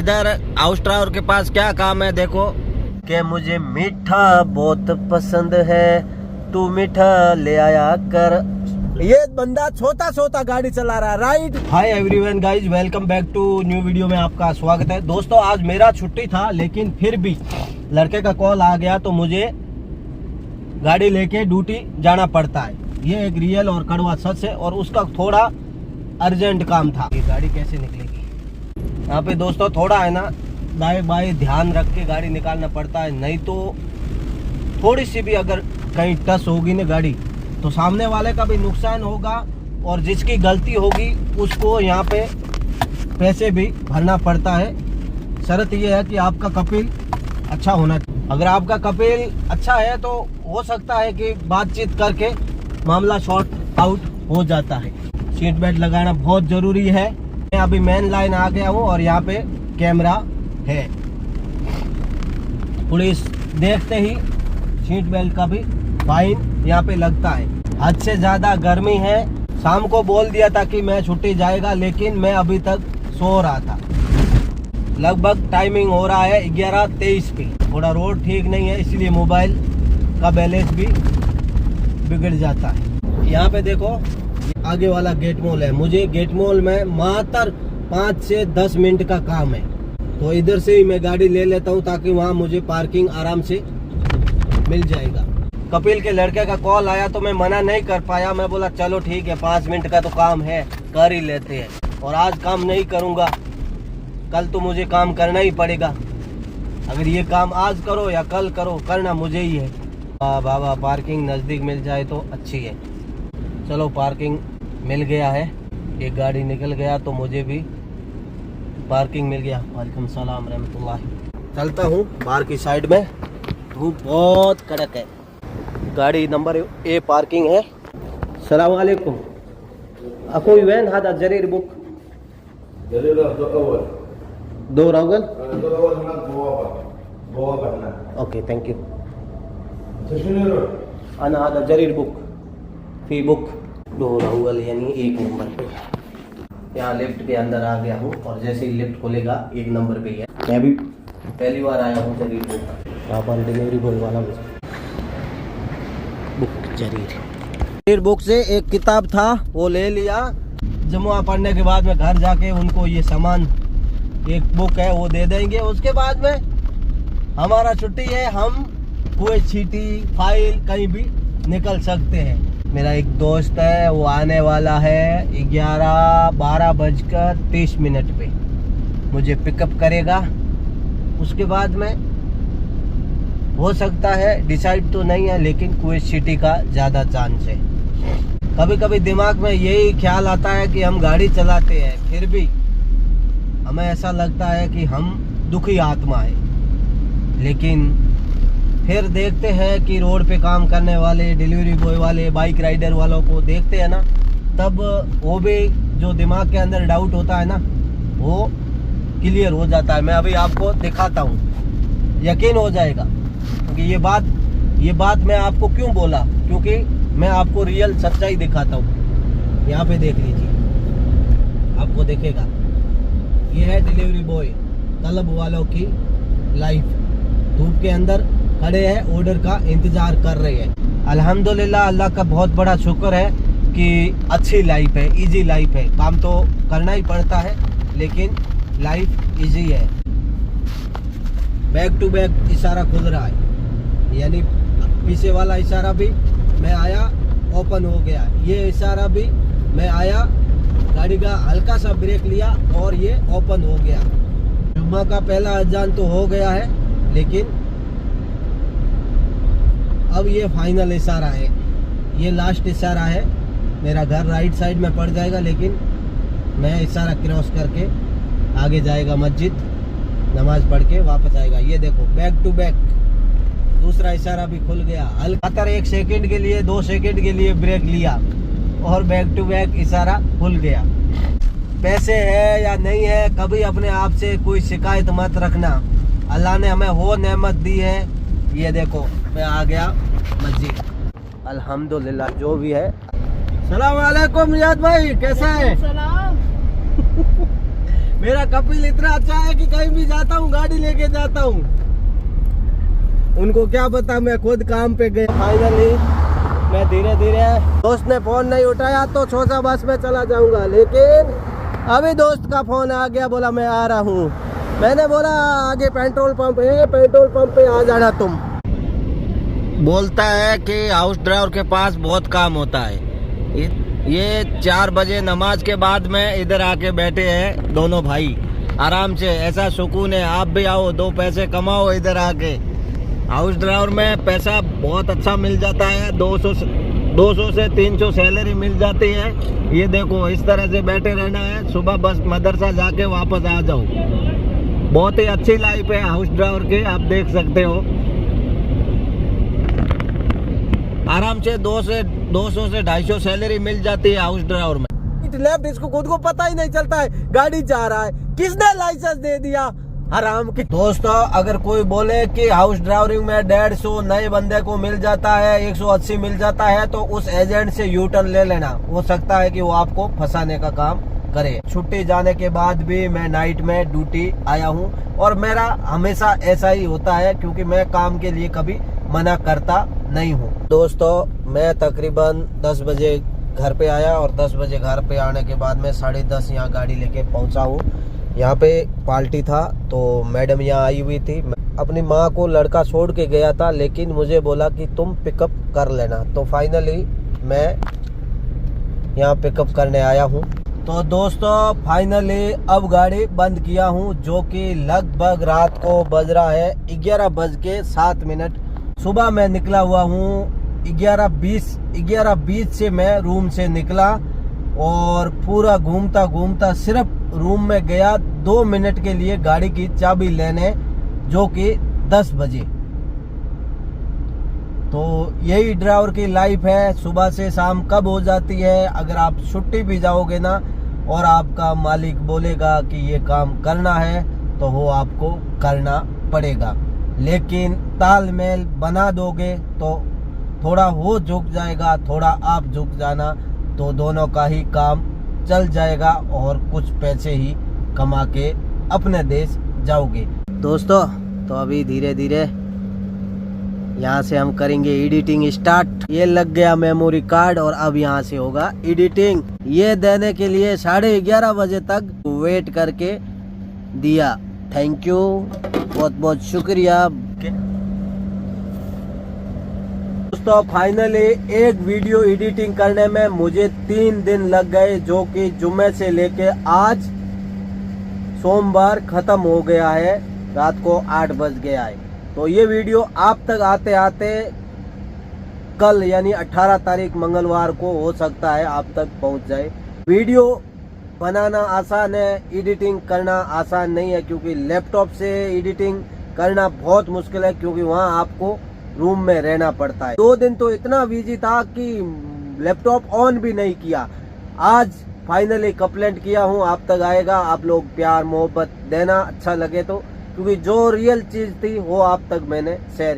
इधर आउस्ट्रावर के पास क्या काम है देखो कि मुझे मीठा बहुत पसंद है, तू मीठा ले आया कर। ये बंदा छोटा छोटा गाड़ी चला रहा है, right. Hi everyone guys, welcome back to new video में आपका स्वागत है। दोस्तों आज मेरा छुट्टी था, लेकिन फिर भी लड़के का कॉल आ गया तो मुझे गाड़ी लेके ड्यूटी जाना पड़ता है। ये एक रियल और कड़वा सच है, और उसका थोड़ा अर्जेंट काम था। ये गाड़ी कैसे निकलेगी यहाँ पे दोस्तों, थोड़ा है ना दाएं बाएं ध्यान रख के गाड़ी निकालना पड़ता है, नहीं तो थोड़ी सी भी अगर कहीं टच होगी ना गाड़ी तो सामने वाले का भी नुकसान होगा, और जिसकी गलती होगी उसको यहाँ पे पैसे भी भरना पड़ता है। शर्त यह है कि आपका कपिल अच्छा होना चाहिए। अगर आपका कपिल अच्छा है तो हो सकता है कि बातचीत करके मामला शॉर्ट आउट हो जाता है। सीट बेल्ट लगाना बहुत जरूरी है। मैं अभी मेन लाइन आ गया हूँ और यहाँ पे कैमरा है। पुलिस देखते ही सीट बेल्ट का भी फाइन यहाँ पे लगता है। हद से ज्यादा गर्मी है। शाम को बोल दिया था कि मैं छुट्टी जाएगा, लेकिन मैं अभी तक सो रहा था। लगभग टाइमिंग हो रहा है 11:23 पे। थोड़ा रोड ठीक नहीं है, इसलिए मोबाइल का बैलेंस भी बिगड़ जाता है। यहाँ पे देखो आगे वाला गेट मॉल है। मुझे गेट मॉल में मात्र 5 से 10 मिनट का काम है, तो इधर से ही मैं गाड़ी ले लेता हूँ ताकि वहाँ मुझे पार्किंग आराम से मिल जाएगा। कपिल के लड़के का कॉल आया तो मैं मना नहीं कर पाया। मैं बोला चलो ठीक है, 5 मिनट का तो काम है, कर ही लेते हैं। और आज काम नहीं करूँगा, कल तो मुझे काम करना ही पड़ेगा। अगर ये काम आज करो या कल करो, करना मुझे ही है। बाबा पार्किंग नज़दीक मिल जाए तो अच्छी है। चलो पार्किंग मिल गया है, एक गाड़ी निकल गया तो मुझे भी पार्किंग मिल गया। वालेकुम सलाम रहमतुल्लाह। चलता हूँ बाहर की साइड में, धूप बहुत कड़क है। गाड़ी नंबर ए पार्किंग है। सलाम वालेकुम। अखोई वैन हादा जरीर बुक दो राउगल। Okay thank you. अना हादा जरीर बुक फी बुक दो राउगल, यानी 1 नंबर पे। यहाँ लिफ्ट के अंदर आ गया हूँ, और जैसे ही लिफ्ट खुलेगा 1 नंबर पे है। मैं भी पहली बार आया हूँ जरीर बुक। यहाँ पर डिलीवरी बॉय वाला बुक जरीर बुक से एक किताब था वो ले लिया। जमुआ पढ़ने के बाद में घर जाके उनको ये सामान, एक बुक है वो दे देंगे। उसके बाद में हमारा छुट्टी है, हम कोई चीटी फाइल कहीं भी निकल सकते हैं। मेरा एक दोस्त है, वो आने वाला है 12:30 पे मुझे पिकअप करेगा। उसके बाद में हो सकता है, डिसाइड तो नहीं है, लेकिन कुवैत सिटी का ज़्यादा चांस है। कभी कभी दिमाग में यही ख्याल आता है कि हम गाड़ी चलाते हैं, फिर भी हमें ऐसा लगता है कि हम दुखी आत्मा है। लेकिन फिर देखते हैं कि रोड पे काम करने वाले डिलीवरी बॉय वाले, बाइक राइडर वालों को देखते हैं ना, तब वो भी जो दिमाग के अंदर डाउट होता है ना, वो क्लियर हो जाता है। मैं अभी आपको दिखाता हूँ, यकीन हो जाएगा। क्योंकि ये बात मैं आपको क्यों बोला, क्योंकि मैं आपको रियल सच्चाई दिखाता हूँ। यहाँ पे देख लीजिए, आपको दिखेगा। ये है डिलीवरी बॉय, तलब वालों की लाइफ। धूप के अंदर खड़े हैं, ऑर्डर का इंतजार कर रहे हैं। अल्हम्दुलिल्लाह, अल्लाह का बहुत बड़ा शुक्र है कि अच्छी लाइफ है, इजी लाइफ है। काम तो करना ही पड़ता है, लेकिन लाइफ इजी है। बैक टू बैक इशारा खुल रहा है, यानी पीछे वाला इशारा भी मैं आया, ओपन हो गया। ये इशारा भी मैं आया, गाड़ी का हल्का सा ब्रेक लिया और ये ओपन हो गया। जुम्मा का पहला अजान तो हो गया है, लेकिन अब ये फाइनल इशारा है, ये लास्ट इशारा है। मेरा घर राइट साइड में पड़ जाएगा, लेकिन मैं इशारा क्रॉस करके आगे जाएगा मस्जिद, नमाज पढ़ के वापस आएगा। ये देखो बैक टू बैक दूसरा इशारा भी खुल गया। हल्का 1 सेकंड के लिए, 2 सेकंड के लिए ब्रेक लिया और बैक टू बैक इशारा खुल गया। पैसे है या नहीं है, कभी अपने आप से कोई शिकायत मत रखना। अल्लाह ने हमें वो नेमत दी है। ये देखो मैं आ गया मस्जिद, अल्हम्दुलिल्लाह जो भी है। सलाम वालेकुम रियाद भाई, कैसा है? मेरा कपिल इतना अच्छा है कि कहीं भी जाता हूँ गाड़ी लेके जाता हूँ। उनको क्या पता मैं खुद काम पे गया। फाइनली मैं धीरे धीरे, दोस्त ने फोन नहीं उठाया तो सोचा बस मैं चला जाऊंगा, लेकिन अभी दोस्त का फोन आ गया, बोला मैं आ रहा हूँ। मैंने बोला आगे पेट्रोल पंप है, पेट्रोल पंप पे आ जाना तुम। बोलता है कि हाउस ड्राइवर के पास बहुत काम होता है। ये 4 बजे नमाज के बाद में इधर आके बैठे हैं दोनों भाई आराम से, ऐसा सुकून है। आप भी आओ, 2 पैसे कमाओ इधर आके। हाउस ड्राइवर में पैसा बहुत अच्छा मिल जाता है, 200 से 300 सैलरी मिल जाती है। ये देखो इस तरह से बैठे रहना है, सुबह बस मदरसा जाके वापस आ जाओ। बहुत ही अच्छी लाइफ है हाउस ड्राइवर की, आप देख सकते हो। आराम से 200 से 250 सैलरी मिल जाती है हाउस ड्राइवर में। लेफ्ट, इसको खुद को पता ही नहीं चलता है गाड़ी जा रहा है, किसने लाइसेंस दे दिया हराम की। दोस्तों अगर कोई बोले कि हाउस ड्राइविंग में 150 नए बंदे को मिल जाता है, 180 मिल जाता है, तो उस एजेंट से यू टर्न ले लेना। हो सकता है कि वो आपको फंसाने का काम करे। छुट्टी जाने के बाद भी मैं नाइट में ड्यूटी आया हूँ, और मेरा हमेशा ऐसा ही होता है क्योंकि मैं काम के लिए कभी मना करता नहीं हूँ। दोस्तों मैं तकरीबन 10 बजे घर पे आया, और 10 बजे घर पे आने के बाद मैं 10:30 यहाँ गाड़ी लेके पहुँचा हूँ। यहाँ पे पार्टी था तो मैडम यहाँ आई हुई थी। अपनी माँ को लड़का छोड़ के गया था, लेकिन मुझे बोला कि तुम पिकअप कर लेना, तो फाइनली मैं यहाँ पिकअप करने आया हूँ। तो दोस्तों फाइनली अब गाड़ी बंद किया हूँ, जो कि लगभग रात को बज रहा है 11:07। सुबह मैं निकला हुआ हूँ 11:20 से मैं रूम से निकला, और पूरा घूमता घूमता सिर्फ रूम में गया 2 मिनट के लिए गाड़ी की चाबी लेने, जो कि 10 बजे। तो यही ड्राइवर की लाइफ है, सुबह से शाम कब हो जाती है। अगर आप छुट्टी भी जाओगे ना और आपका मालिक बोलेगा कि ये काम करना है, तो वो आपको करना पड़ेगा। लेकिन तालमेल बना दोगे तो थोड़ा वो झुक जाएगा, थोड़ा आप झुक जाना, तो दोनों का ही काम चल जाएगा, और कुछ पैसे ही कमा के अपने देश जाओगे। दोस्तों तो अभी धीरे धीरे यहाँ से हम करेंगे एडिटिंग स्टार्ट। ये लग गया मेमोरी कार्ड, और अब यहाँ से होगा एडिटिंग। ये देने के लिए 11:30 बजे तक वेट करके दिया। थैंक यू, बहुत बहुत शुक्रिया। दोस्तों फाइनली एक वीडियो एडिटिंग करने में मुझे 3 दिन लग गए, जो कि जुम्मे से लेके आज सोमवार खत्म हो गया है, रात को 8 बज गया है। तो ये वीडियो आप तक आते आते कल यानी 18 तारीख मंगलवार को हो सकता है आप तक पहुंच जाए। वीडियो बनाना आसान है, एडिटिंग करना आसान नहीं है, क्योंकि लैपटॉप से एडिटिंग करना बहुत मुश्किल है, क्योंकि वहाँ आपको रूम में रहना पड़ता है। 2 दिन तो इतना बिजी था कि लैपटॉप ऑन भी नहीं किया। आज फाइनली कंप्लेंट किया हूँ, आप तक आएगा। आप लोग प्यार मोहब्बत देना, अच्छा लगे तो, क्योंकि जो रियल चीज थी वो आप तक मैंने शेयर